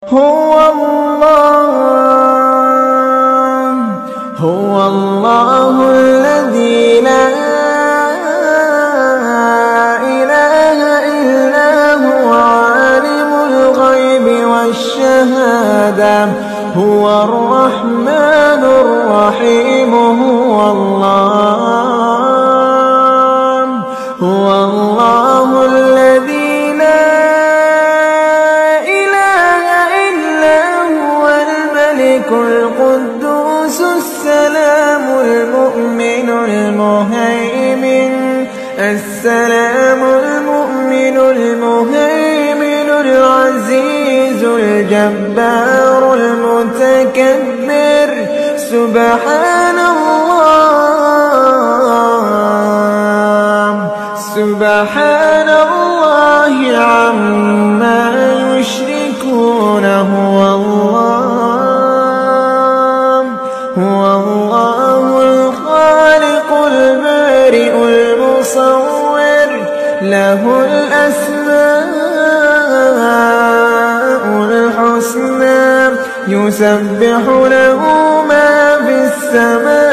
هو الله الذي لا إله إلا هو عالم الغيب والشهادة هو الرحمن الرحيم هو الله الذي لا إله إلا هو الملك القدوس السلام المؤمن المهيمن العزيز الجبار المتكبر سبحان الله عما يشركون هو الله الخالق البارئ المصور له الأسماء الحسنى يسبح له ما في السماء